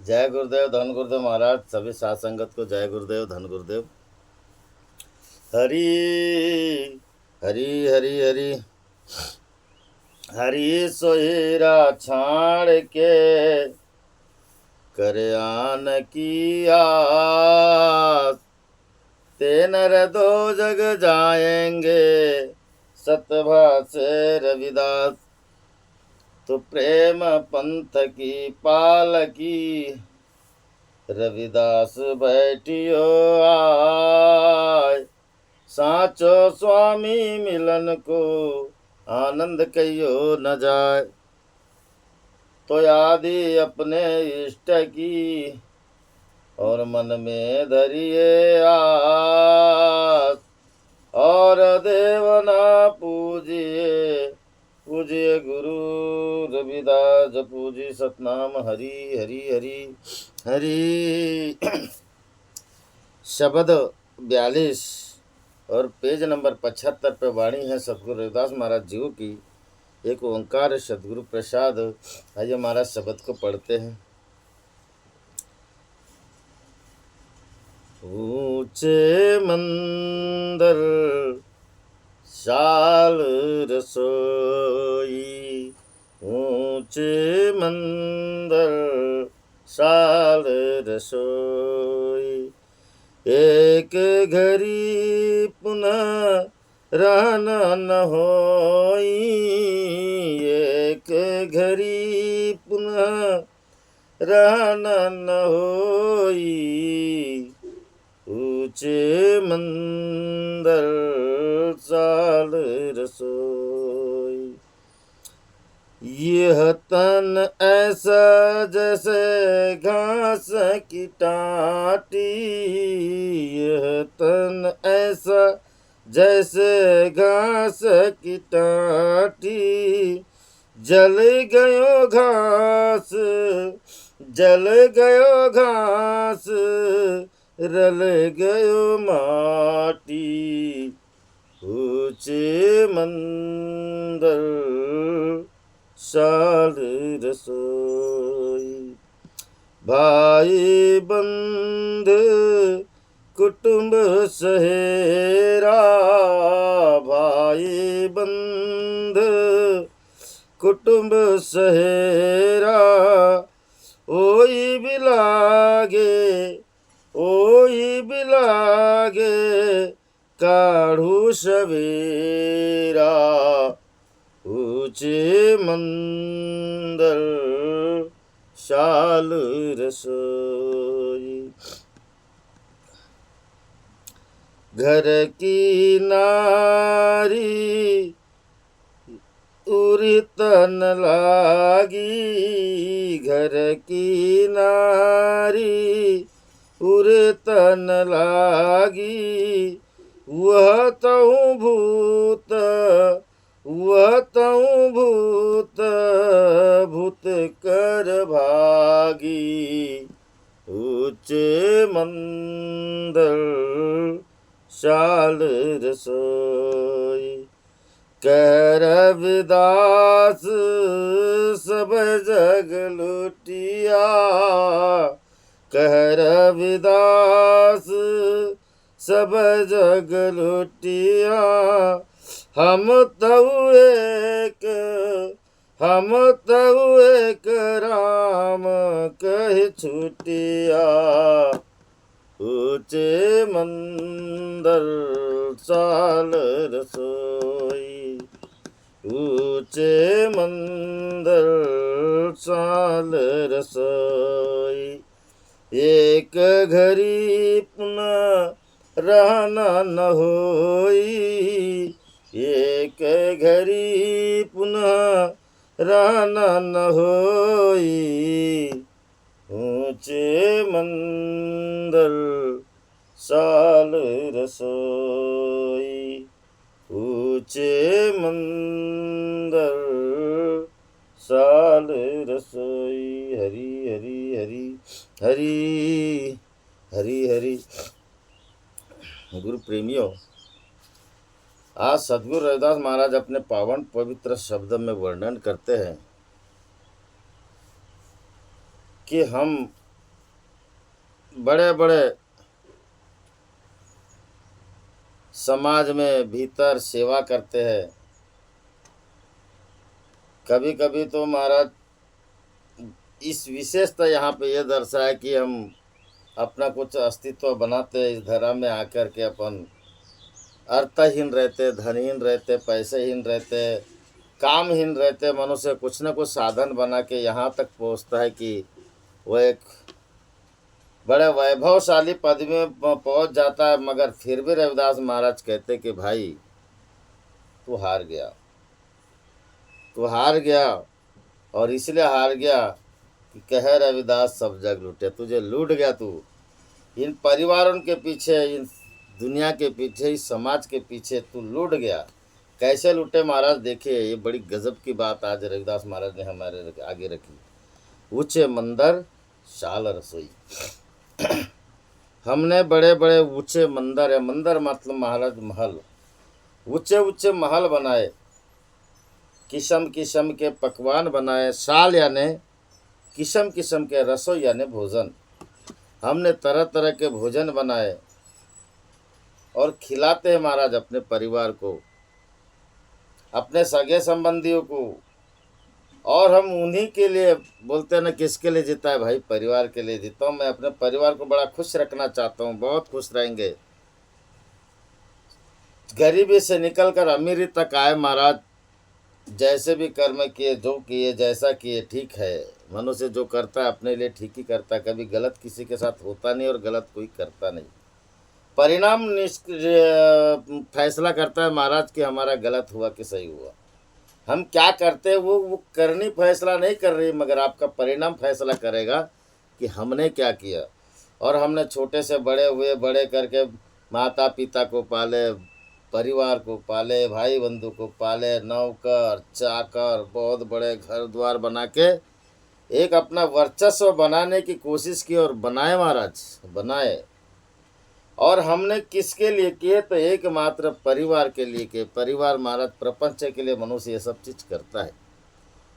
जय गुरुदेव धन गुरुदेव महाराज। सभी साथ संगत को जय गुरुदेव धन गुरुदेव। हरि हरि हरि हरि हरि सोहेरा छाड़ के कर आन की आस, ते नर दो जग जाएंगे सतभा से रविदास। तो प्रेम पंथ की पालकी रविदास बैठियो आय, साचो स्वामी मिलन को आनंद कहियो न जाय। तो आदि अपने इष्ट की और मन में धरिए आस, और देवना पूजिए पूजिए गुरु रविदास। पूजी सतनाम हरि हरि हरि हरि। शब्द 42 और पेज नंबर 75 पे वाणी है सतगुरु रविदास महाराज जी की। एक ओंकार सतगुरु प्रसाद। आइए महाराज शब्द को पढ़ते हैं। ऊंचे मंदिर शाल रसोई, ऊंचे मंदिर शाल रसोई। एक घड़ी पुनः रहना न होई, एक घड़ी पुनः रहना न होई। ऊंचे मंदिर साल रसोई। यह तन ऐसा जैसे घास की टाटी, यह तन ऐसा जैसे घास की टाटी। जल गयो घास जल गयो घास, रल गयो माटी। ऊंचे मंदिर शाल रसोई। भाई बंध कुटुंब सहेरा, भाई बंध कुटुंब सहेरा। ओई बिलागे ओई बिलागे काढ़ू सवेरा। ऊंचे मंदिर शाल रसोई। घर की नारी उरी तन लागी, घर की नारी उरी तन लागी। वह तऊ भूत वह तऊ भूत भूत कर भागी। ऊंचे मंदिर शाल रसोई। कह रविदास सब जग लुटिया, कह रविदास सब जग लुटिया। हम तऊ एक राम कह छुटिया। ऊंचे मंदिर शाल रसोई, ऊंचे मंदिर शाल रसोई। एक घड़ी पुनः रहना न होई, एक घड़ी पुनः रहना न होई। ऊंचे मंदिर शाल रसोई, ऊंचे मंदिर शाल रसोई। हरि हरि हरि हरि हरि हरि। गुरु प्रेमियों, आज सतगुरु रविदास महाराज अपने पावन पवित्र शब्द में वर्णन करते हैं कि हम बड़े बड़े समाज में भीतर सेवा करते हैं। कभी कभी तो महाराज इस विशेषता यहाँ पे ये दर्शाया कि हम अपना कुछ अस्तित्व बनाते हैं इस धरा में आकर के, अपन अर्थहीन रहते, धनहीन रहते, पैसेहीन रहते, कामहीन रहते, मनुष्य कुछ न कुछ साधन बना के यहाँ तक पहुँचता है कि वह एक बड़े वैभवशाली पद में पहुँच जाता है। मगर फिर भी रविदास महाराज कहते कि भाई तू हार गया, तू हार गया। और इसलिए हार गया कि कह रविदास सब जग लूटे, तुझे लूट गया तू इन परिवारों के पीछे, इन दुनिया के पीछे, इस समाज के पीछे तू लूट गया। कैसे लूटे महाराज? देखिए, ये बड़ी गजब की बात आज रविदास महाराज ने हमारे आगे रखी। ऊंचे मंदिर शाल रसोई। हमने बड़े बड़े ऊंचे मंदिर है, मंदिर मतलब महाराज महल, ऊंचे ऊंचे महल बनाए, किस्म किस्म के पकवान बनाए, शाल यानी किस्म किस्म के रसोई यानी भोजन। हमने तरह तरह के भोजन बनाए और खिलाते हैं महाराज अपने परिवार को, अपने सगे संबंधियों को। और हम उन्हीं के लिए बोलते हैं ना, किसके लिए जीता है भाई? परिवार के लिए जीता हूँ। मैं अपने परिवार को बड़ा खुश रखना चाहता हूँ, बहुत खुश रहेंगे। गरीबी से निकल कर अमीरी तक आए महाराज। जैसे भी कर्म किए, जो किए, जैसा किए ठीक है। मनुष्य जो करता है अपने लिए ठीक ही करता है, कभी गलत किसी के साथ होता नहीं और गलत कोई करता नहीं। परिणाम फैसला करता है महाराज कि हमारा गलत हुआ कि सही हुआ। हम क्या करते हैं वो करनी फैसला नहीं कर रही, मगर आपका परिणाम फैसला करेगा कि हमने क्या किया। और हमने छोटे से बड़े हुए, बड़े करके माता पिता को पाले, परिवार को पाले, भाई बंधु को पाले, नौकर चाकर, बहुत बड़े घर द्वार बना के एक अपना वर्चस्व बनाने की कोशिश की और बनाए महाराज, बनाए। और हमने किसके लिए किए? तो एकमात्र परिवार के लिए किए। परिवार महाराज प्रपंच के लिए मनुष्य ये सब चीज करता है।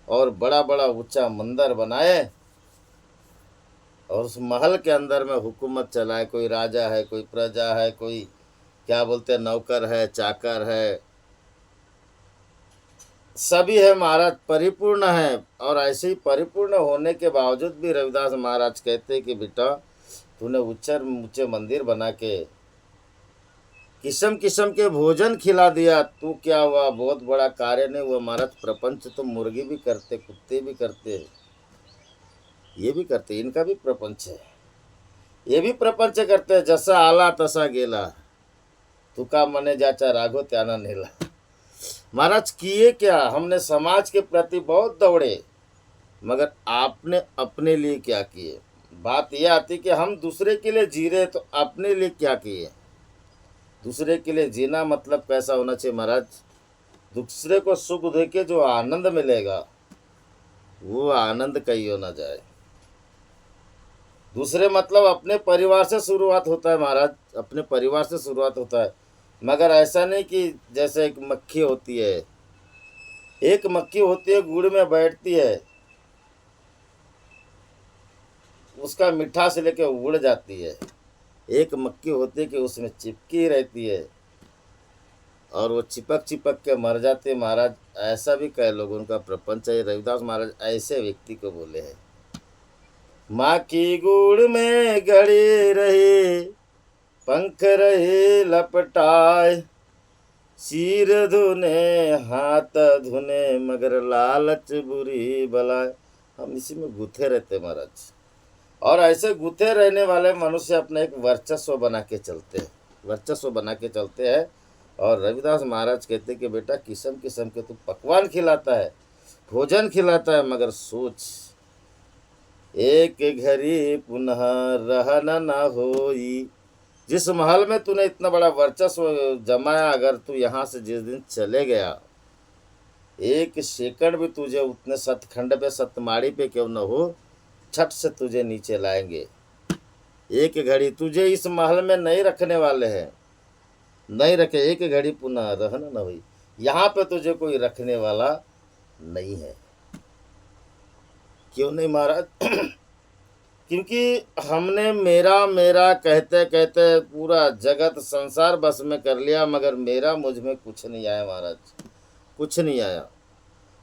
और बड़ा बड़ा ऊंचा मंदिर बनाए और उस महल के अंदर में हुकूमत चलाए। कोई राजा है, कोई प्रजा है, कोई क्या बोलते हैं नौकर है, चाकर है, सभी है महाराज, परिपूर्ण है। और ऐसे ही परिपूर्ण होने के बावजूद भी रविदास महाराज कहते कि बेटा तूने ऊंचे मंदिर बना के किस्म किस्म के भोजन खिला दिया, तू क्या हुआ? बहुत बड़ा कार्य नहीं हुआ महाराज। प्रपंच तो मुर्गी भी करते, कुत्ते भी करते, ये भी करते, इनका भी प्रपंच है, ये भी प्रपंच करते हैं। जैसा आला तसा गेला, तुका मने जाचा राघो त्याना नेला। महाराज किए क्या? हमने समाज के प्रति बहुत दौड़े, मगर आपने अपने लिए क्या किए? बात यह आती कि हम दूसरे के लिए जी रहे, तो अपने लिए क्या किए? दूसरे के लिए जीना मतलब कैसा होना चाहिए महाराज? दूसरे को सुख दे के जो आनंद मिलेगा वो आनंद कहीं हो ना जाए। दूसरे मतलब अपने परिवार से शुरुआत होता है महाराज, अपने परिवार से शुरुआत होता है। मगर ऐसा नहीं कि जैसे एक मक्खी होती है, एक मक्खी होती है गुड़ में बैठती है, उसका मीठा से लेके उड़ जाती है। एक मक्खी होती है कि उसमें चिपकी रहती है और वो चिपक चिपक के मर जाते हैं महाराज। ऐसा भी कई लोगों का प्रपंच है। रविदास महाराज ऐसे व्यक्ति को बोले हैं, माँ की गुड़ में गड़ी रही, पंख रहे लपटाए, सिर धुने हाथ धुने, मगर लालच बुरी बलाए। हम इसी में गुथे रहते महाराज। और ऐसे गुथे रहने वाले मनुष्य अपने एक वर्चस्व बना के चलते हैं, वर्चस्व बना के चलते हैं। और रविदास महाराज कहते कि बेटा किस्म किस्म के तू पकवान खिलाता है, भोजन खिलाता है, मगर सोच एक घड़ी पुनः रहना ना होई। जिस महल में तूने इतना बड़ा वर्चस्व जमाया, अगर तू यहाँ से जिस दिन चले गया, एक सेकंड भी तुझे उतने सतखंड पे, सतमाड़ी पे क्यों न हो, छठ से तुझे नीचे लाएंगे। एक घड़ी तुझे इस महल में नहीं रखने वाले हैं, नहीं रखे। एक घड़ी पुनः रहना न हुई, यहाँ पे तुझे कोई रखने वाला नहीं है। क्यों नहीं महाराज? क्योंकि हमने मेरा मेरा कहते कहते पूरा जगत संसार बस में कर लिया, मगर मेरा मुझ में कुछ नहीं आया महाराज, कुछ नहीं आया।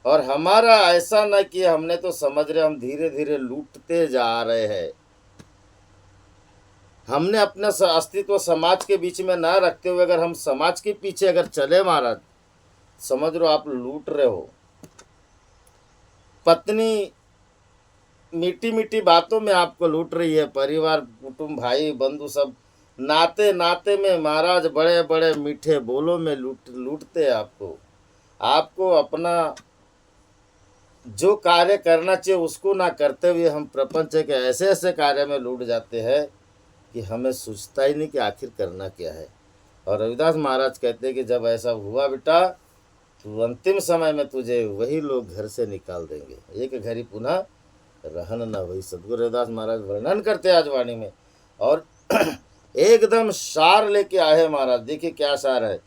और हमारा ऐसा न कि हमने तो समझ रहे हम धीरे धीरे लूटते जा रहे हैं। हमने अपना अस्तित्व समाज के बीच में ना रखते हुए अगर हम समाज के पीछे अगर चले महाराज, समझ लो आप लूट रहे हो। पत्नी मीठी मीठी बातों में आपको लूट रही है, परिवार कुटुंब भाई बंधु सब नाते नाते में महाराज बड़े बड़े मीठे बोलों में लूटते हैं आपको। आपको अपना जो कार्य करना चाहिए उसको ना करते हुए हम प्रपंच के ऐसे ऐसे कार्य में लूट जाते हैं कि हमें सोचता ही नहीं कि आखिर करना क्या है। और रविदास महाराज कहते हैं कि जब ऐसा हुआ बेटा, तो अंतिम समय में तुझे वही लोग घर से निकाल देंगे, एक घड़ी पुनः रहन न वही। सदगुरु रविदास महाराज वर्णन करते आज वाणी में, और एकदम सार लेके आए महाराज। देखिए क्या सार है।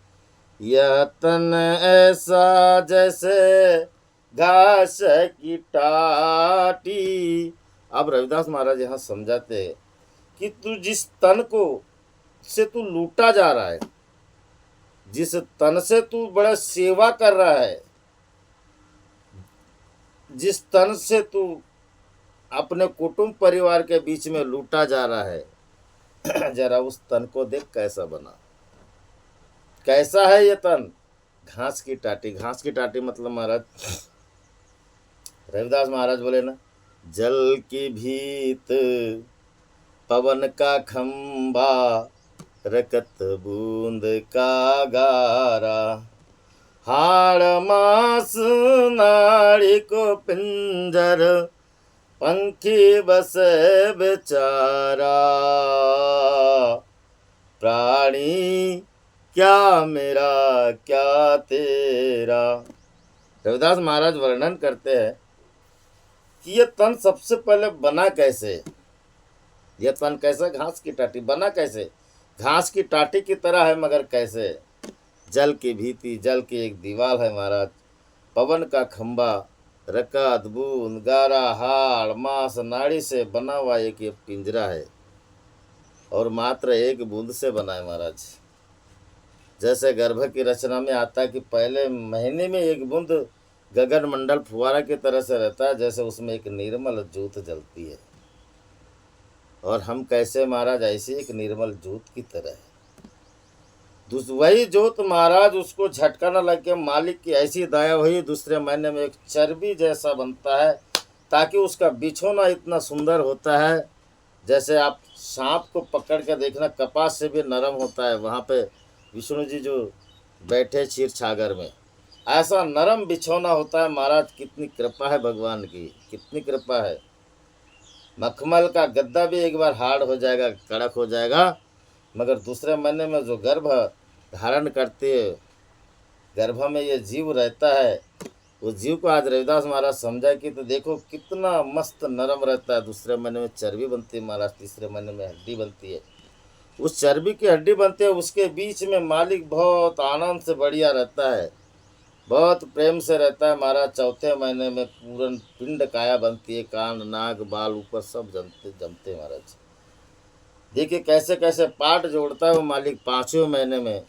यह तन ऐसा जैसे घास की टाटी। अब रविदास महाराज यहाँ समझाते हैं कि तू जिस तन को से तू लूटा जा रहा है, जिस तन से तू बड़ा सेवा कर रहा है, जिस तन से तू अपने कुटुंब परिवार के बीच में लूटा जा रहा है, जरा उस तन को देख कैसा बना, कैसा है ये तन। घास की टाटी। घास की टाटी मतलब महाराज, रविदास महाराज बोले ना, जल की भीत पवन का खंबा, रकत बूंद का गारा, हाड़ मांस नाड़ी को पिंजर, पंखी बसे बेचारा, प्राणी क्या मेरा क्या तेरा। रविदास महाराज वर्णन करते हैं कि यह तन सबसे पहले बना कैसे। यह तन कैसे? घास की टाटी। बना कैसे? घास की टाटी की तरह है, मगर कैसे? जल की भीति, जल की एक दीवार है महाराज, पवन का खंबा, रकात बूंद गारा, हाड़ मांस नाड़ी से बना हुआ एक ये पिंजरा है, और मात्र एक बूंद से बना है महाराज। जैसे गर्भ की रचना में आता है कि पहले महीने में एक बूंद गगन मंडल फुवारा की तरह से रहता है, जैसे उसमें एक निर्मल ज्योत जलती है। और हम कैसे महाराज? ऐसे एक निर्मल ज्योत की तरह है। वही ज्योत महाराज, उसको झटका न लग के मालिक की ऐसी दया हुई, दूसरे महीने में एक चर्बी जैसा बनता है, ताकि उसका बिछोना इतना सुंदर होता है। जैसे आप सांप को पकड़ कर देखना, कपास से भी नरम होता है। वहाँ पे विष्णु जी जो बैठे क्षीर छागर में, ऐसा नरम बिछौना होता है महाराज। कितनी कृपा है भगवान की, कितनी कृपा है। मखमल का गद्दा भी एक बार हार्ड हो जाएगा, कड़क हो जाएगा, मगर दूसरे महीने में जो गर्भ धारण करते है, गर्भ में ये जीव रहता है, वो जीव को आज रविदास महाराज समझा कि तो देखो कितना मस्त नरम रहता है। दूसरे महीने में चर्बी बनती है महाराज, तीसरे महीने में हड्डी बनती है। उस चर्बी की हड्डी बनती है, उसके बीच में मालिक बहुत आनंद से बढ़िया रहता है, बहुत प्रेम से रहता है महाराज। चौथे महीने में पूर्ण पिंड काया बनती है, कान नाक बाल ऊपर सब जमते महाराज। देखिए कैसे कैसे पार्ट जोड़ता है वो मालिक। पाँचवें महीने में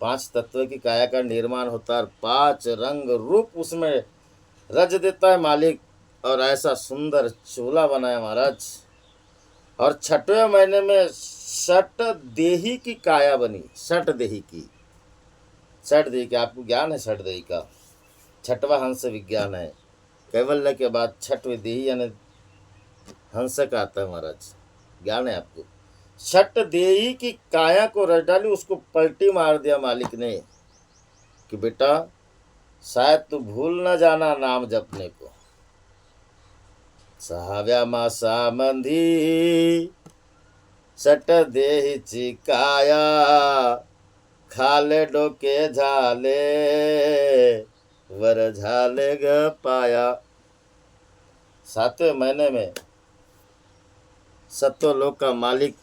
5 तत्व की काया का निर्माण होता है, 5 रंग रूप उसमें रच देता है मालिक, और ऐसा सुंदर चूल्हा बनाया महाराज। और 6वें महीने में षट देही की काया बनी। षट देही की, षट देही की आपको ज्ञान है? षट देही का 6वां हंस विज्ञान है। कैवल्य के बाद 6वें देही यानी हंस का आता है महाराज, ज्ञान है आपको। षट देही की काया को रच डाली, उसको पलटी मार दिया मालिक ने कि बेटा शायद तू भूल न जाना नाम जपने को। सहाव्या मासा मंदी षट देही ची काया, खाले डोके झाले वर झाले ग पाया। 7वें महीने में सत्वलोक का मालिक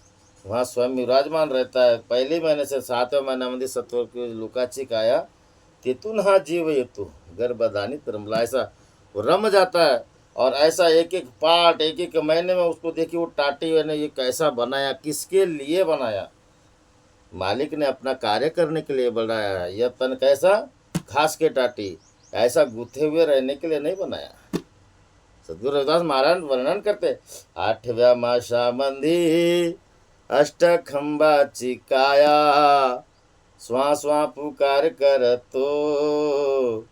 वहाँ स्वयं विराजमान रहता है। पहले महीने से 7वें महिन्यामध्ये सत्व की लोकाची काया, तिथून हा जीव येतो गर्भधानी तरमला, ऐसा वो रम जाता है। और ऐसा एक एक पार्ट एक एक महीने में उसको देखिए वो टाटी ने ये कैसा बनाया, किसके लिए बनाया। मालिक ने अपना कार्य करने के लिए बनाया है। यह तन कैसा, घास के टाटी, ऐसा गूथे हुए रहने के लिए नहीं बनाया। सदगुरु रविदास महाराज वर्णन करते, आठव्या माशा मंदी अष्ट खंबाची काया, स्वा स्वा पुकार कर तो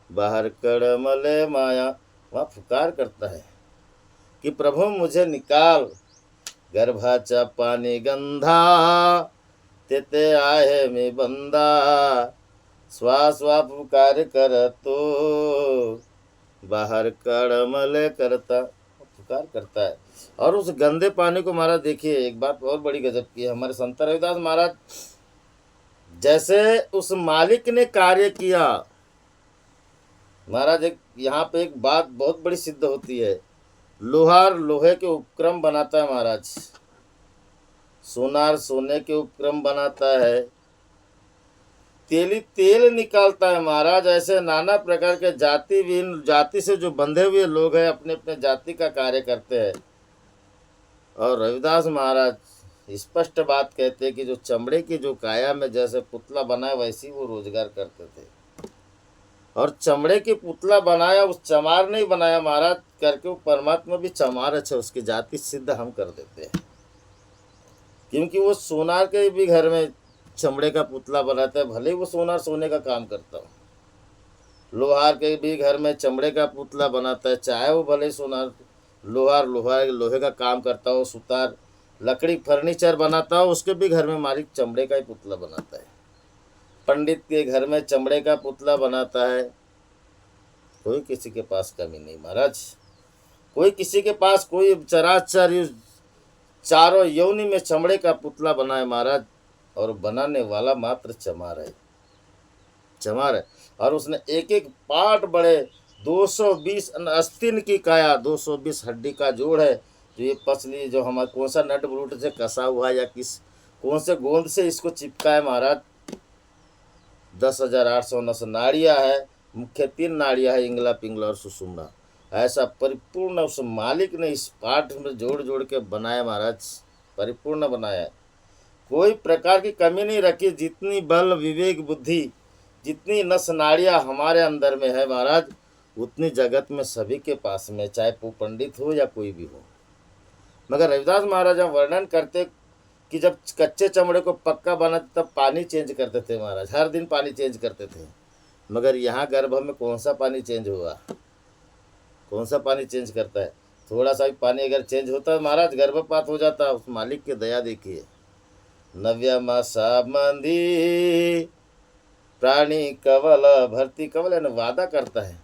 बाहर कड़मले माया। वहाँ पुकार करता है कि प्रभु मुझे निकाल, गर्भाचा पाणी गंधा तेते आहे मी बंदा, स्वा स्वा पुकार कर तो बाहर कड़मले करता। पुकार करता है। और उस गंदे पानी को महाराज देखिए, एक बात और बड़ी गजब की है। हमारे संत रविदास महाराज जैसे उस मालिक ने कार्य किया महाराज, एक यहाँ पे एक बात बहुत बड़ी सिद्ध होती है। लोहार लोहे के उपक्रम बनाता है महाराज, सोनार सोने के उपक्रम बनाता है, तेली तेल निकालता है महाराज। ऐसे नाना प्रकार के जाति विहीन, जाति से जो बंधे हुए लोग हैं अपने अपने जाति का कार्य करते हैं। और रविदास महाराज स्पष्ट बात कहते हैं कि जो चमड़े की जो काया में जैसे पुतला बनाया वैसी वो रोजगार करते थे। और चमड़े की पुतला बनाया, उस चमार नहीं बनाया महाराज करके, वो परमात्मा भी चमार अच्छा उसकी जाति सिद्ध हम कर देते हैं। क्योंकि वो सोनार के भी घर में चमड़े का पुतला बनाता है, भले ही वो सोनार सोने का काम करता हो। लोहार के भी घर में चमड़े का पुतला बनाता है, चाहे वो भले सोनार लोहार लोहे का काम करता हो, सुतार लकड़ी फर्नीचर बनाता हो, उसके भी घर में मालिक चमड़े का ही पुतला बनाता है। पंडित के घर में चमड़े का पुतला बनाता है। कोई किसी के पास कमी नहीं महाराज, कोई किसी के पास कोई चराचर चारों यौनि में चमड़े का पुतला बनाए महाराज, और बनाने वाला मात्र चमार है, चमार है। और उसने एक एक पार्ट बड़े 220 अस्तिन की काया, 220 हड्डी का जोड़ है। जो ये पसली जो हमारा कौन सा नट ब्रूट से कसा हुआ या किस कौन से गोंद से इसको चिपका है महाराज। 10,800 नस नाड़ियाँ है, मुख्य 3 नाड़ियाँ है, इंगला पिंगला और सुषुम्ना। ऐसा परिपूर्ण उस मालिक ने इस पाठ में जोड़ जोड़ के बनाया महाराज, परिपूर्ण बनाया है। कोई प्रकार की कमी नहीं रखी। जितनी बल विवेक बुद्धि, जितनी नस नाड़ियाँ हमारे अंदर में है महाराज, उतनी जगत में सभी के पास में, चाहे वो पंडित हो या कोई भी हो। मगर रविदास महाराज वर्णन करते कि जब कच्चे चमड़े को पक्का बनाते तब पानी चेंज करते थे महाराज, हर दिन पानी चेंज करते थे। मगर यहाँ गर्भ में कौन सा पानी चेंज हुआ, कौन सा पानी चेंज करता है। थोड़ा सा भी पानी अगर चेंज होता है महाराज गर्भपात हो जाता। उस मालिक की दया देखिए। नव्या मासा मंदी प्राणी कवल भर्ती, कवल है ना, वादा करता है,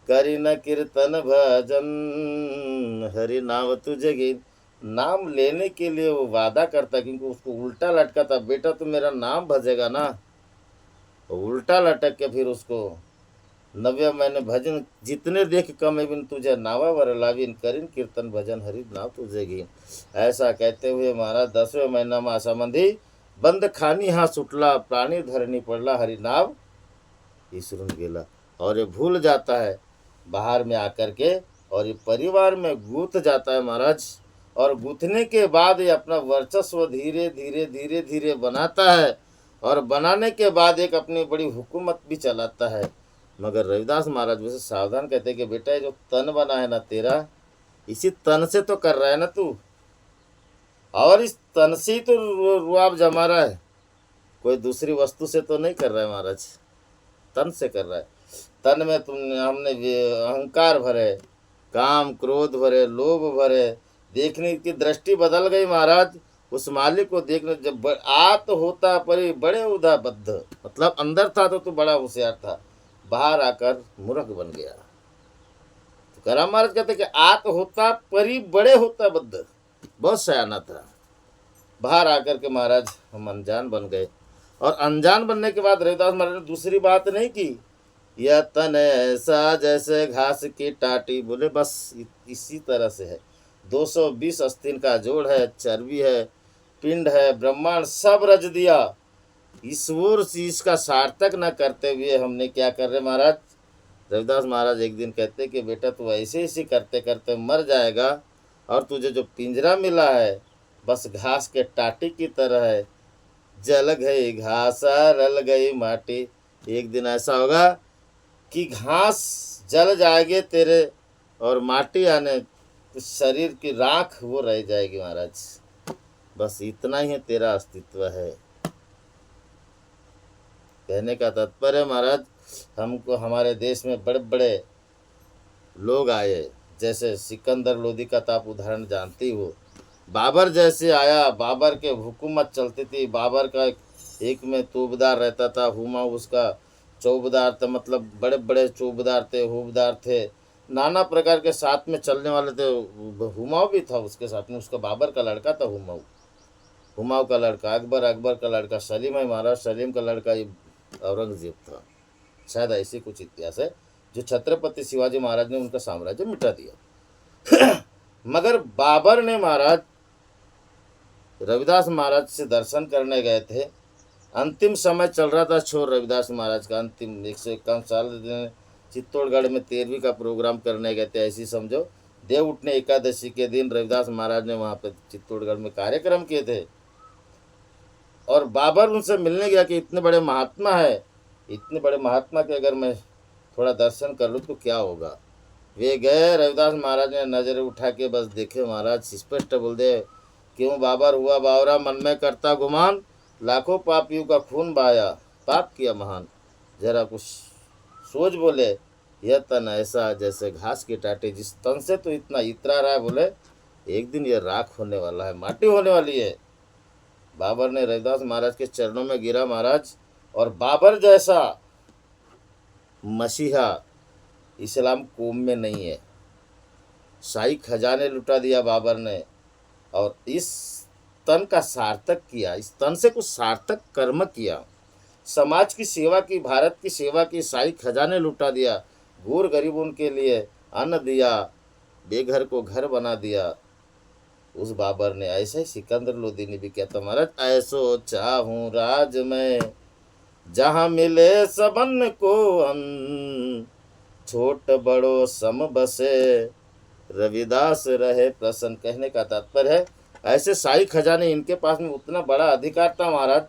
करी न कीर्तन भजन हरि नाम तुझे गिन। नाम लेने के लिए वो वादा करता है, क्योंकि उसको उल्टा लटका था, बेटा तू मेरा नाम भजेगा ना, उल्टा लटक के फिर उसको 90 महीने भजन जितने देख कम बिन तुझे नावा वर लाविन, करिन कीर्तन भजन हरि नाव तुझे गिन। ऐसा कहते हुए महाराज 10वें महीना में संबंधी बंद खानी हाँ सुटला, प्राणी धरनी पड़ला हरि नाव ईश्वरन गेला। और ये भूल जाता है बाहर में आकर के, और ये परिवार में गूंथ जाता है महाराज। और गूंथने के बाद ये अपना वर्चस्व धीरे धीरे धीरे धीरे बनाता है, और बनाने के बाद एक अपनी बड़ी हुकूमत भी चलाता है। मगर रविदास महाराज वैसे सावधान कहते हैं कि बेटा ये जो तन बना है ना तेरा, इसी तन से तो कर रहा है ना तू, और इस तन से ही तो रुआब जमा रहा है, कोई दूसरी वस्तु से तो नहीं कर रहा है महाराज, तन से कर रहा है। तन में हमने अहंकार भरे, काम क्रोध भरे, लोभ भरे, देखने की दृष्टि बदल गई महाराज। उस मालिक को देखने जब आत होता परी बड़े उदा बद्ध, मतलब अंदर था तो बड़ा होशियार था, बाहर आकर मूर्ख बन गया। तो कराम महाराज कहते कि आत होता परी बड़े होता बद्ध, बहुत सयाना था, बाहर आकर के महाराज हम अनजान बन गए। और अनजान बनने के बाद रविदास महाराज ने दूसरी बात नहीं की, यह तन ऐसा जैसे घास की टाटी, बोले बस इसी तरह से है। 220 अस्तिन का जोड़ है, चर्बी है, पिंड है, ब्रह्मांड सब रच दिया। ईश्वर से इसका सार्थक न करते हुए हमने क्या कर रहे महाराज, रविदास महाराज एक दिन कहते कि बेटा तू ऐसे ऐसे करते करते मर जाएगा, और तुझे जो पिंजरा मिला है बस घास के टाटी की तरह है, जल गई घास रल गई माटी। एक दिन ऐसा होगा कि घास जल जाएगी तेरे, और माटी आने शरीर की राख वो रह जाएगी महाराज। बस इतना ही तेरा अस्तित्व है। कहने का तात्पर्य महाराज, हमको हमारे देश में बड़े बड़े लोग आए, जैसे सिकंदर लोदी का तो आप उदाहरण जानती हो। बाबर जैसे आया, बाबर के हुकूमत चलती थी, बाबर का एक में तूबदार रहता था, हुमायूं उसका चौबदार था, मतलब बड़े बड़े चौबदार थे, हुबदार थे, नाना प्रकार के साथ में चलने वाले थे। हुमायूं भी था उसके साथ में, उसका बाबर का लड़का था हुमायूं, हुमायूं का लड़का अकबर, अकबर का लड़का सलीम है महाराज, सलीम का लड़का ये औरंगजेब था। शायद ऐसी कुछ इतिहास है, जो छत्रपति शिवाजी महाराज ने उनका साम्राज्य मिटा दिया। मगर बाबर ने महाराज रविदास महाराज से दर्शन करने गए थे। अंतिम समय चल रहा था छोर रविदास महाराज का, अंतिम 151 साल चित्तौड़गढ़ में 13वीं का प्रोग्राम करने गए थे, ऐसी समझो। देव उठने एकादशी के दिन रविदास महाराज ने वहाँ पे चित्तौड़गढ़ में कार्यक्रम किए थे, और बाबर उनसे मिलने गया कि इतने बड़े महात्मा है, इतने बड़े महात्मा के अगर मैं थोड़ा दर्शन कर लूँ तो क्या होगा। वे गए, रविदास महाराज ने नज़र उठा के बस देखे महाराज, स्पष्ट बोल दे, क्यों बाबर हुआ बावरा, मन में करता गुमान, लाखों पापियों का खून बहाया, पाप किया महान। जरा कुछ सोच बोले, यह तन ऐसा जैसे घास की टाटी, जिस तन से तो इतना इतरा रहा है, बोले एक दिन ये राख होने वाला है, माटी होने वाली है। बाबर ने रविदास महाराज के चरणों में गिरा महाराज, और बाबर जैसा मसीहा इस्लाम कौम में नहीं है। शाही खजाने लुटा दिया बाबर ने, और इस तन का सार्थक किया, इस तन से कुछ सार्थक कर्म किया, समाज की सेवा की, भारत की सेवा की, शाही खजाने लुटा दिया, गूर गरीबों के लिए अन्न दिया, बेघर को घर बना दिया उस बाबर ने। ऐसे ही सिकंदर लोदी ने भी किया था महाराज, ऐसो चाहूँ राज में जहाँ मिले सबन को अन्न, छोट बड़ो सम बसे रविदास रहे प्रसन्न। कहने का तात्पर्य है, ऐसे शाही खजाने इनके पास में उतना बड़ा अधिकार था महाराज,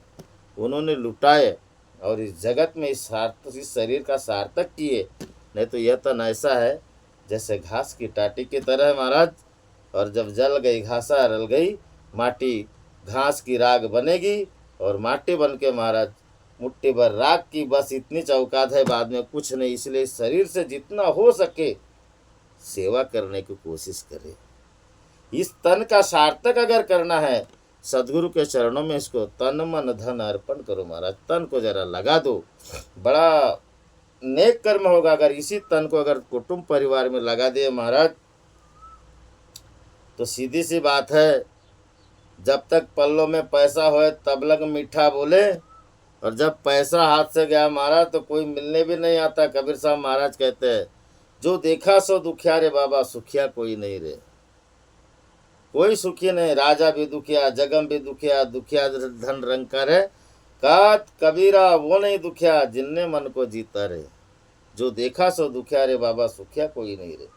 उन्होंने लुटाए और इस जगत में इस शरीर का सार्थक किए। नहीं तो यह तन ऐसा है जैसे घास की टाटी की तरह है महाराज, और जब जल गई घासा रल गई माटी, घास की राग बनेगी और माटी बन के महाराज मुट्ठी भर राख की बस इतनी चौकात है, बाद में कुछ नहीं। इसलिए शरीर से जितना हो सके सेवा करने की कोशिश करें। इस तन का सार्थक अगर करना है, सदगुरु के चरणों में इसको तन मन धन अर्पण करो महाराज। तन को जरा लगा दो, बड़ा नेक कर्म होगा। अगर इसी तन को अगर कुटुंब परिवार में लगा दिए महाराज, तो सीधी सी बात है, जब तक पल्लों में पैसा हो तब लग मीठा बोले, और जब पैसा हाथ से गया महाराज तो कोई मिलने भी नहीं आता। कबीर साहब महाराज कहते हैं, जो देखा सो दुखिया रे बाबा, सुखिया कोई नहीं रे। कोई सुखी नहीं, राजा भी दुखिया, जगम भी दुखिया, दुखिया धन रंग करे, कात कबीरा वो नहीं दुखिया जिनने मन को जीता रे। जो देखा सो दुखिया रे बाबा, सुखिया कोई नहीं रे।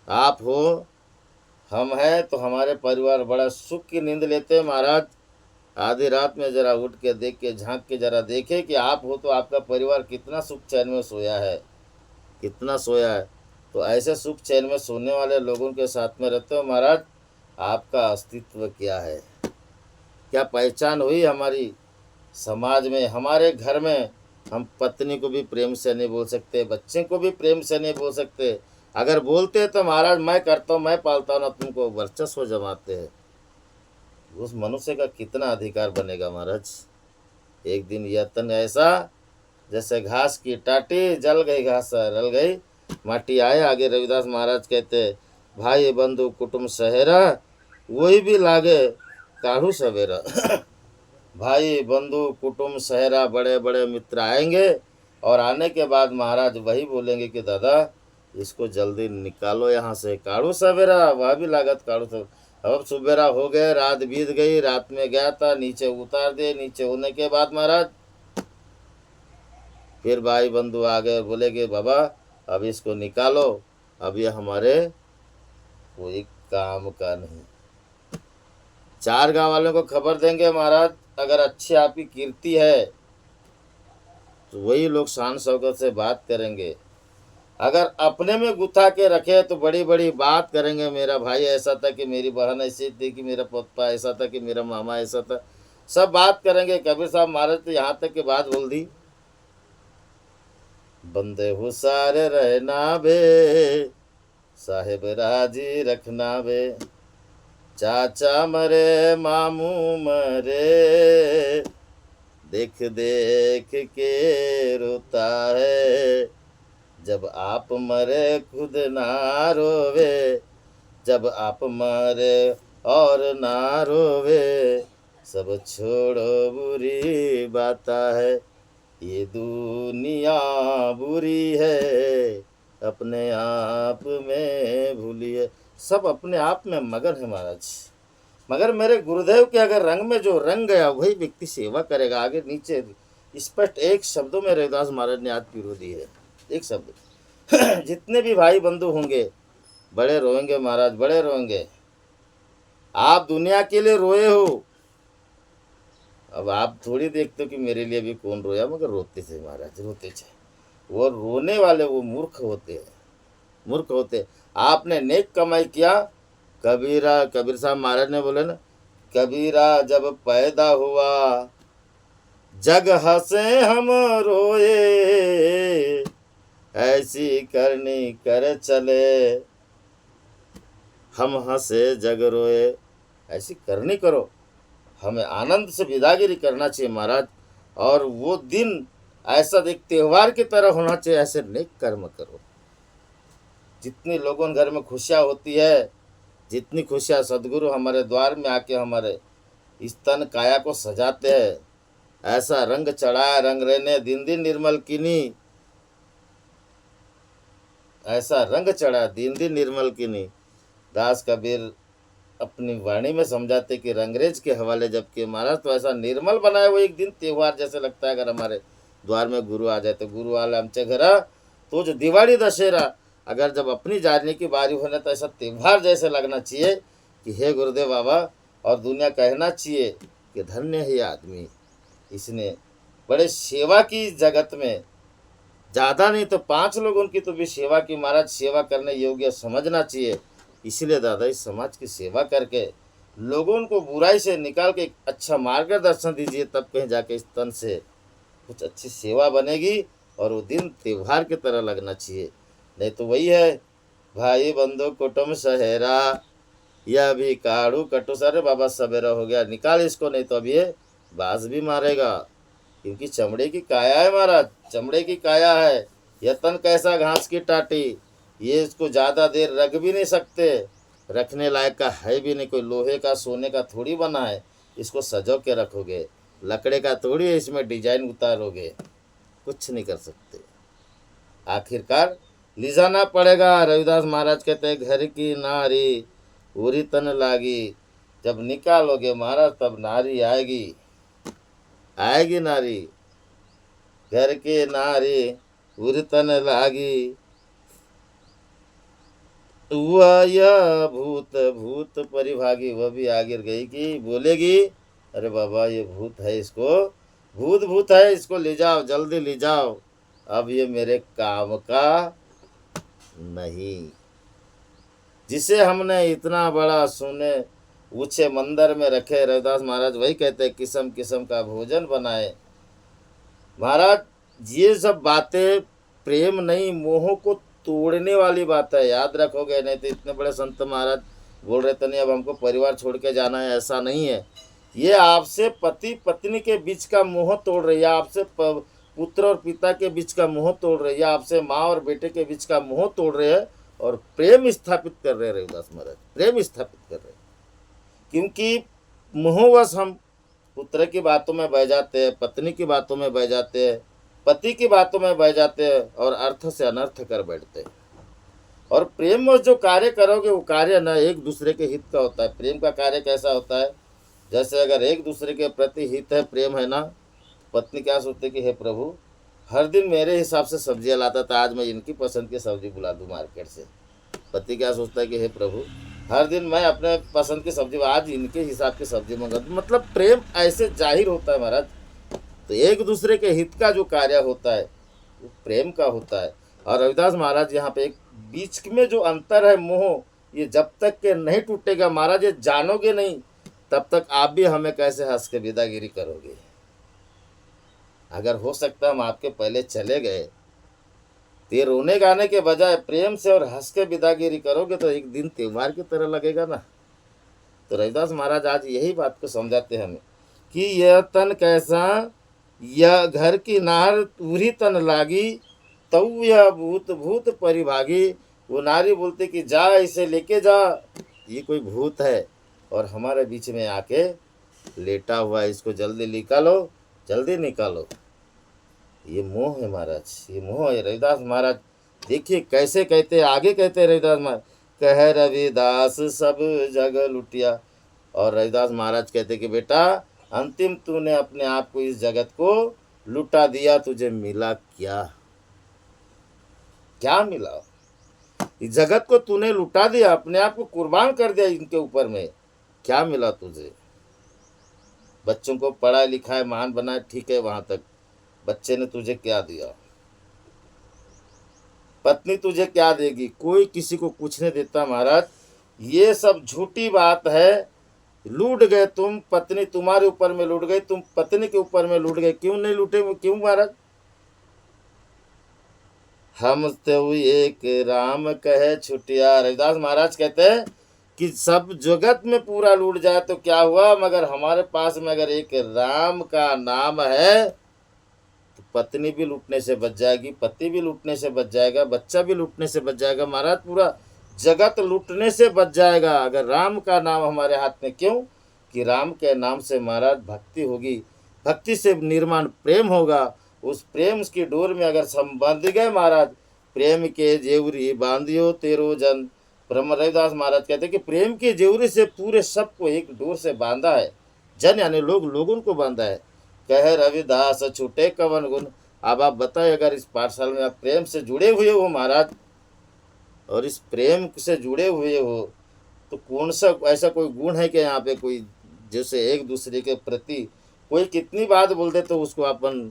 आप हो, हम हैं, तो हमारे परिवार बड़ा सुख की नींद लेते हैं महाराज। आधी रात में जरा उठ के देख के, झांक के जरा देखे कि आप हो तो आपका परिवार कितना सुख चैन में सोया है, कितना सोया है। तो ऐसे सुख चैन में सोने वाले लोगों के साथ में रहते हो महाराज, आपका अस्तित्व क्या है, क्या पहचान हुई हमारी समाज में। हमारे घर में हम पत्नी को भी प्रेम से नहीं बोल सकते, बच्चे को भी प्रेम से नहीं बोल सकते। अगर बोलते तो महाराज मैं करता हूँ, मैं पालता हूँ ना, तुमको वर्चस्व जमाते हैं। उस मनुष्य का कितना अधिकार बनेगा महाराज। एक दिन यह तन ऐसा जैसे घास की टाटी, जल गई घास रल गई माटी। आए आगे रविदास महाराज कहते, भाई बंधु कुटुंब सहेरा, वही भी लागे काढ़ू सवेरा। भाई बंधु कुटुंब सहेरा, बड़े बड़े मित्र आएंगे, और आने के बाद महाराज वही बोलेंगे कि दादा इसको जल्दी निकालो यहाँ से, काढ़ू सवेरा, वह भी लागत काढ़ू सवेरा। अब सुबेरा हो गए, रात बीत गई, रात में गया था, नीचे उतार दिए। नीचे होने के बाद महाराज फिर भाई बंधु आ गए, बोले कि बाबा अब इसको निकालो, अब ये हमारे कोई काम का नहीं। चार गांव वालों को खबर देंगे महाराज, अगर अच्छी आपकी कीर्ति है तो वही लोग शान शौकत से बात करेंगे। अगर अपने में गुथा के रखे तो बड़ी बड़ी बात करेंगे, मेरा भाई ऐसा था कि मेरी बहन ऐसी थी कि मेरा पप्पा ऐसा था कि मेरा मामा ऐसा था, सब बात करेंगे। कबीर साहब महाराज तो यहाँ तक की बात बोल दी, बंदे हुसारे रहना बे, साहेब राजी रखना बे, चाचा मरे मामू मरे, देख देख के रोता है, जब आप मरे खुद ना रोवे, जब आप मरे और ना रोवे, सब छोड़ो बुरी बात है, ये दुनिया बुरी है, अपने आप में भूलिए। सब अपने आप में मगन है महाराज, मगर मेरे गुरुदेव के अगर रंग में जो रंग गया वही व्यक्ति सेवा करेगा। आगे नीचे स्पष्ट एक शब्दों में रविदास महाराज ने आज पिरो दी है, एक शब्द जितने भी भाई बंधु होंगे बड़े रोएंगे महाराज, बड़े रोएंगे। आप दुनिया के लिए रोए हो, अब आप थोड़ी देखते हो कि मेरे लिए भी कौन रोया, मगर रोते थे महाराज, रोते थे। वो रोने वाले वो मूर्ख होते हैं, मूर्ख होते। आपने नेक कमाई किया, कबीरा, कबीर साहब महाराज ने बोले ना, कबीरा जब पैदा हुआ जग हंसे हम रोए, ऐसी करनी कर चले, हम हंसे जग रोए, ऐसी करनी करो। हमें आनंद से विदागिरी करना चाहिए महाराज, और वो दिन ऐसा एक त्यौहार की तरह होना चाहिए, ऐसे नेक कर्म करो। जितनी लोगों के घर में खुशियाँ होती है, जितनी खुशियाँ सदगुरु हमारे द्वार में आके हमारे इस तन काया को सजाते हैं, ऐसा रंग चढ़ाया रंग रहने दिन दिन निर्मल किनी, ऐसा रंग चढ़ा दिन दिन निर्मल किनी। दास कबीर अपनी वाणी में समझाते कि रंगरेज के हवाले जबकि महाराज तो ऐसा निर्मल बनाए वो एक दिन त्यौहार जैसे लगता है। अगर हमारे द्वार में गुरु आ जाए तो गुरु वाला आमचे घरा तो जो दिवाली दशहरा अगर जब अपनी जाने की बारी होने तो ऐसा त्यौहार जैसे लगना चाहिए कि हे गुरुदेव बाबा, और दुनिया कहना चाहिए कि धन्य है ये आदमी, इसने बड़े सेवा की जगत में ज़्यादा नहीं तो 5 लोगों की तो भी सेवा की महाराज, सेवा करने योग्य समझना चाहिए। इसलिए दादा इस समाज की सेवा करके लोगों को बुराई से निकाल के एक अच्छा मार्गदर्शन दीजिए, तब कहीं जाके इस तन से कुछ अच्छी सेवा बनेगी और वो दिन त्यौहार की तरह लगना चाहिए। नहीं तो वही है भाई बंधु कुटुंब सहेरा, यह भी काड़ू कटु, सारे बाबा सवेरा हो गया, निकाल इसको, नहीं तो अब ये बाज भी मारेगा, क्योंकि चमड़े की काया है महाराज, चमड़े की काया है। यह तन कैसा घास की टाटी, ये इसको ज़्यादा देर रख भी नहीं सकते, रखने लायक का है भी नहीं, कोई लोहे का सोने का थोड़ी बना है इसको सजो के रखोगे, लकड़े का थोड़ी है इसमें डिजाइन उतारोगे, कुछ नहीं कर सकते। आखिरकार ले जाना पड़ेगा। रविदास महाराज कहते हैं घर की नारी पूरी तन लागी, जब निकालोगे महाराज तब नारी आएगी, आएगी नारी, घर की नारी पूरी तन लागी, वह यह भूत भूत परिभागी, वह भी आगे गई कि बोलेगी अरे बाबा ये भूत है, इसको भूत भूत है, इसको ले जाओ, जल्दी ले जाओ, अब ये मेरे काम का नहीं। जिसे हमने इतना बड़ा सुने ऊंचे मंदिर में रखे, रविदास महाराज वही कहते हैं किस्म किस्म का भोजन बनाए। महाराज ये सब बातें प्रेम नहीं मोह को तोड़ने वाली बात है, याद रखोगे। नहीं तो इतने बड़े संत महाराज बोल रहे तो नहीं अब हमको परिवार छोड़ के जाना है, ऐसा नहीं है। ये आपसे पति पत्नी के बीच का मोह तोड़ रही है, आपसे पुत्र और पिता के बीच का मोह तोड़ रही है, आपसे माँ और बेटे के बीच का मोह तोड़ रहे हैं और प्रेम स्थापित कर रहे हैं। रविदास महाराज प्रेम स्थापित कर रहे हैं, क्योंकि मोहवश हम पुत्र की बातों में बह जाते हैं, पत्नी की बातों में बह जाते हैं, पति की बातों में बह जाते हैं और अर्थ से अनर्थ कर बैठते हैं। और प्रेम में जो कार्य करोगे वो कार्य न एक दूसरे के हित का होता है। प्रेम का कार्य कैसा होता है, जैसे अगर एक दूसरे के प्रति हित है, प्रेम है ना, पत्नी क्या सोचती कि हे प्रभु हर दिन मेरे हिसाब से सब्जियां लाता था, आज मैं इनकी पसंद की सब्जी बुला दूं मार्केट से। पति क्या सोचता है कि हे प्रभु, हर दिन मैं अपने पसंद की सब्जी, आज इनके हिसाब की सब्जी मंगा दूं। मतलब प्रेम ऐसे जाहिर होता है महाराज। तो एक दूसरे के हित का जो कार्य होता है वो प्रेम का होता है। और रविदास महाराज यहाँ पे एक बीच में जो अंतर है मोह, ये जब तक के नहीं टूटेगा महाराज, ये जानोगे नहीं, तब तक आप भी हमें कैसे हंस के विदागिरी करोगे। अगर हो सकता हम आपके पहले चले गए, तो ये रोने गाने के बजाय प्रेम से और हंस के विदागिरी करोगे तो एक दिन त्योहार की तरह लगेगा ना। तो रविदास महाराज आज यही बात को समझाते हैं हमें कि यह तन कैसा, यह घर की नार पूरी तन लागी, तऊ यह भूत भूत परिभागी। वो नारी बोलते कि जा इसे लेके जा, ये कोई भूत है और हमारे बीच में आके लेटा हुआ है, इसको जल्दी निकालो, जल्दी निकालो। ये मोह है महाराज, ये मोह है। रविदास महाराज देखिए कैसे कहते, आगे कहते रविदास महाराज, कह रविदास सब जग लुटिया। और रविदास महाराज कहते कि बेटा अंतिम तूने अपने आप को, इस जगत को लुटा दिया, तुझे मिला क्या? क्या मिला? इस जगत को तूने लुटा दिया, अपने आप को कुर्बान कर दिया इनके ऊपर में, क्या मिला तुझे? बच्चों को पढ़ाया लिखाया महान बनाया, ठीक है, वहां तक। बच्चे ने तुझे क्या दिया? पत्नी तुझे क्या देगी? कोई किसी को कुछ नहीं देता महाराज। ये सब झूठी बात है। लूट गए तुम, पत्नी तुम्हारे ऊपर में लूट गई, तुम पत्नी के ऊपर में लूट गए। क्यों नहीं लूटे? क्यों महाराज? हम तो एक राम कहे छुटिया। रविदास महाराज कहते हैं कि सब जगत में पूरा लूट जाए तो क्या हुआ, मगर हमारे पास में अगर एक राम का नाम है तो पत्नी भी लूटने से बच जाएगी, पति भी लूटने से बच जाएगा, बच्चा भी लूटने से बच जाएगा महाराज, पूरा जगत लूटने से बच जाएगा अगर राम का नाम हमारे हाथ में। क्यों? कि राम के नाम से महाराज भक्ति होगी, भक्ति से निर्माण प्रेम होगा। उस प्रेम की डोर में अगर हम बंध गए महाराज, प्रेम के जेवरी बांधियो तेरो जन। ब्रह्म रविदास महाराज कहते हैं कि प्रेम के जेवरी से पूरे सबको एक डोर से बांधा है। जन यानी लोगों को बांधा है। कह रविदास छूटे कवन गुण। अब आप बताएं, अगर इस पाठशाला में आप प्रेम से जुड़े हुए हो महाराज, और इस प्रेम से जुड़े हुए हो, तो कौन सा ऐसा कोई गुण है कि यहाँ पे कोई जैसे एक दूसरे के प्रति कोई कितनी बात बोल दे तो उसको अपन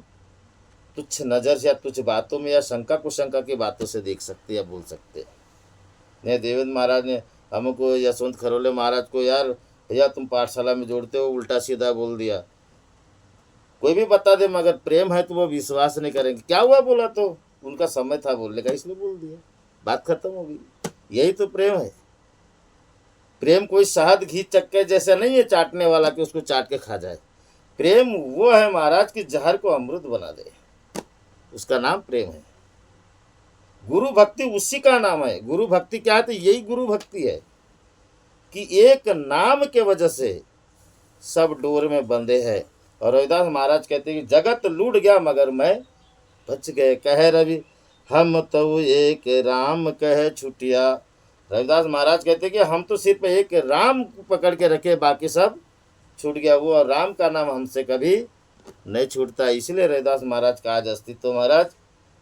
तुच्छ नज़र से या तुच्छ बातों में या शंका कुशंका की बातों से देख सकते या बोल सकते। नहीं, देवेंद्र महाराज ने हमको, यशवंत खरोले महाराज को, यार भैया तुम पाठशाला में जोड़ते हो, उल्टा सीधा बोल दिया। कोई भी बता दे मगर प्रेम है तो वो विश्वास नहीं करेंगे। क्या हुआ बोला तो उनका समय था बोलने का, इसलिए बोल दिया, बात खत्म हो गई। यही तो प्रेम है। प्रेम कोई शहद घी चक्के जैसे नहीं है चाटने वाला कि उसको चाट के खा जाए। प्रेम वो है महाराज कि जहर को अमृत बना दे, उसका नाम प्रेम है। गुरु भक्ति उसी का नाम है। गुरु भक्ति क्या है? तो यही गुरु भक्ति है कि एक नाम के वजह से सब डोर में बंधे हैं। और रविदास महाराज कहते हैं कि जगत लूट गया मगर मैं बच गए। कह रवि हम तो एक राम कहे छुटिया। रविदास महाराज कहते हैं कि हम तो सिर्फ एक राम पकड़ के रखे, बाकी सब छूट गया। वो और राम का नाम हमसे कभी नहीं छूटता। इसलिए रविदास महाराज का आज अस्तित्व महाराज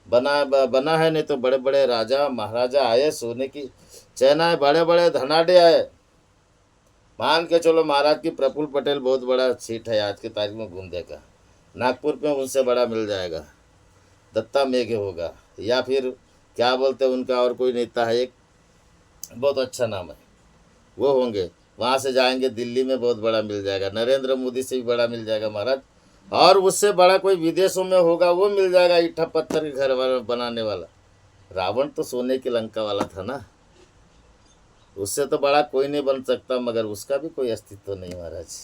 बना है। नहीं तो बड़े बड़े राजा महाराजा आए, सोने की चैना है, बड़े बड़े धनाढ़े आए। मान के चलो महाराज की प्रफुल्ल पटेल बहुत बड़ा सीट है आज की तारीख में बूंदे का, नागपुर में उनसे बड़ा मिल जाएगा, दत्ता मेघे होगा, या फिर क्या बोलते हैं उनका और कोई नेता है एक, बहुत अच्छा नाम है, वो होंगे। वहाँ से जाएंगे दिल्ली में बहुत बड़ा मिल जाएगा, नरेंद्र मोदी से भी बड़ा मिल जाएगा महाराज। और उससे बड़ा कोई विदेशों में होगा वो मिल जाएगा, ईटा पत्थर के घर वाला बनाने वाला। रावण तो सोने की लंका वाला था ना, उससे तो बड़ा कोई नहीं बन सकता, मगर उसका भी कोई अस्तित्व नहीं महाराज,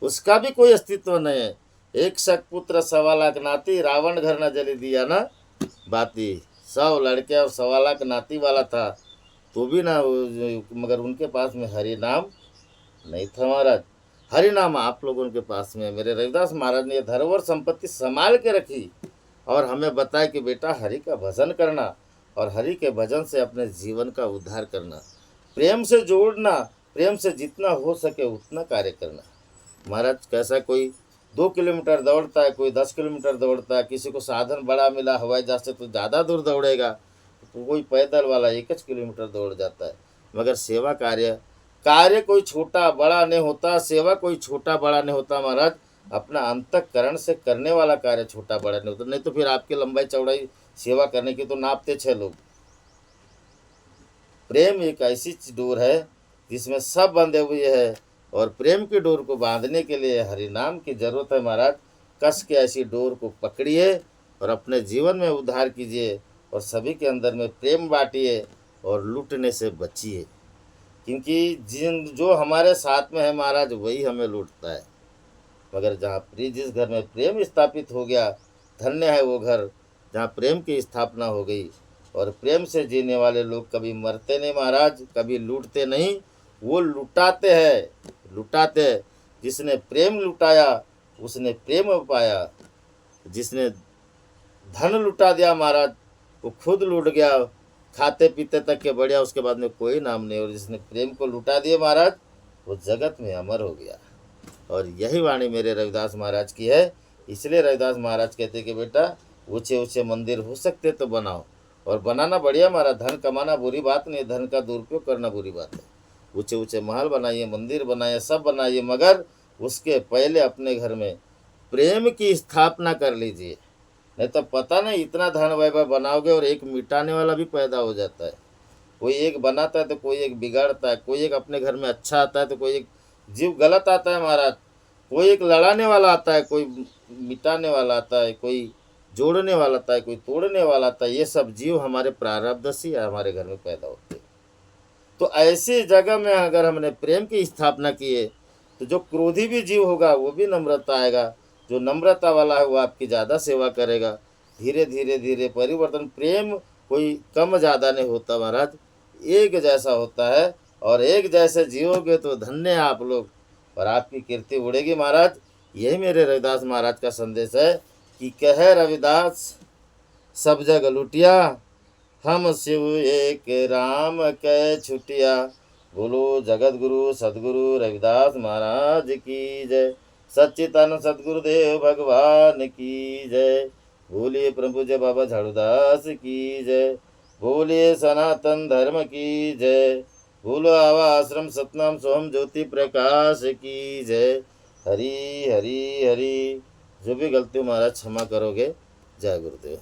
उसका भी कोई अस्तित्व नहीं है। एक शक पुत्र 1.25 लाख नाती, रावण घर न जली दिया ना बाती। 100 लड़के और 1.25 लाख नाती वाला था तो भी ना, मगर उनके पास में हरि नाम नहीं था महाराज। हरि नाम आप लोगों के पास में। मेरे रविदास महाराज ने धरोहर संपत्ति संभाल के रखी और हमें बताया कि बेटा हरि का भजन करना और हरि के भजन से अपने जीवन का उद्धार करना, प्रेम से जोड़ना, प्रेम से जितना हो सके उतना कार्य करना। महाराज कैसा कोई 2 किलोमीटर दौड़ता है, कोई 10 किलोमीटर दौड़ता है, किसी को साधन बड़ा मिला हवाई जहाज से तो ज़्यादा दूर दौड़ेगा, तो कोई पैदल वाला 1 किलोमीटर दौड़ जाता है। मगर सेवा कार्य कार्य कोई छोटा बड़ा नहीं होता, सेवा कोई छोटा बड़ा नहीं होता महाराज, अपना अंतःकरण से करने वाला कार्य छोटा बड़ा नहीं होता। नहीं तो फिर आपकी लंबाई चौड़ाई सेवा करने की तो नापते 6 लोग। प्रेम एक ऐसी डोर है जिसमें सब बंधे हुए हैं, और प्रेम की डोर को बांधने के लिए हरि नाम की जरूरत है महाराज। कस के ऐसी डोर को पकड़िए और अपने जीवन में उद्धार कीजिए, और सभी के अंदर में प्रेम बांटिए और लूटने से बचिए, क्योंकि जो हमारे साथ में है महाराज वही हमें लूटता है। मगर जिस घर में प्रेम स्थापित हो गया, धन्य है वो घर जहाँ प्रेम की स्थापना हो गई। और प्रेम से जीने वाले लोग कभी मरते नहीं महाराज, कभी लूटते नहीं, वो लुटाते हैं, लुटाते हैं। जिसने प्रेम लुटाया उसने प्रेम पाया, जिसने धन लुटा दिया महाराज वो खुद लूट गया, खाते पीते तक के बढ़िया, उसके बाद में कोई नाम नहीं। और जिसने प्रेम को लुटा दिया महाराज वो जगत में अमर हो गया। और यही वाणी मेरे रविदास महाराज की है। इसलिए रविदास महाराज कहते कि बेटा ऊंचे ऊंचे मंदिर हो सकते तो बनाओ, और बनाना बढ़िया महाराज, धन कमाना बुरी बात नहीं, धन का दुरुपयोग करना बुरी बात है। ऊंचे ऊंचे महल बनाइए, मंदिर बनाइए, सब बनाइए, मगर उसके पहले अपने घर में प्रेम की स्थापना कर लीजिए। नहीं तो पता नहीं इतना धन वैभव बनाओगे और एक मिटाने वाला भी पैदा हो जाता है। कोई एक बनाता है तो कोई एक बिगाड़ता है, कोई एक अपने घर में अच्छा आता है तो कोई एक जीव गलत आता है महाराज, कोई एक लड़ाने वाला आता है, कोई मिटाने वाला आता है, कोई जोड़ने वाला आता है, कोई तोड़ने वाला आता है। ये सब जीव हमारे प्रारब्ध से हमारे घर में पैदा होते हैं। तो ऐसी जगह में अगर हमने प्रेम की स्थापना की है तो जो क्रोधी भी जीव होगा वो भी नम्रता आएगा, जो नम्रता वाला है वो आपकी ज़्यादा सेवा करेगा। धीरे धीरे धीरे परिवर्तन, प्रेम कोई कम ज़्यादा नहीं होता महाराज, एक जैसा होता है। और एक जैसे जियोगे तो धन्य आप लोग, और आपकी कीर्ति उड़ेगी महाराज। यही मेरे रविदास महाराज का संदेश है कि कहे रविदास सब जग लुटिया, हम शिव एक राम कै छुटिया। बोलो जगत गुरु सदगुरु रविदास महाराज की जय। सच्चिदानंद सदगुरुदेव भगवान की जय। बोलिए प्रभु जय बाबा झाड़ूदास की जय। बोलिए सनातन धर्म की जय। बोलो आवा आश्रम सतनाम सोहम ज्योति प्रकाश की जय। हरि हरि हरि। जो भी गलती हो महाराज क्षमा करोगे। जय गुरुदेव।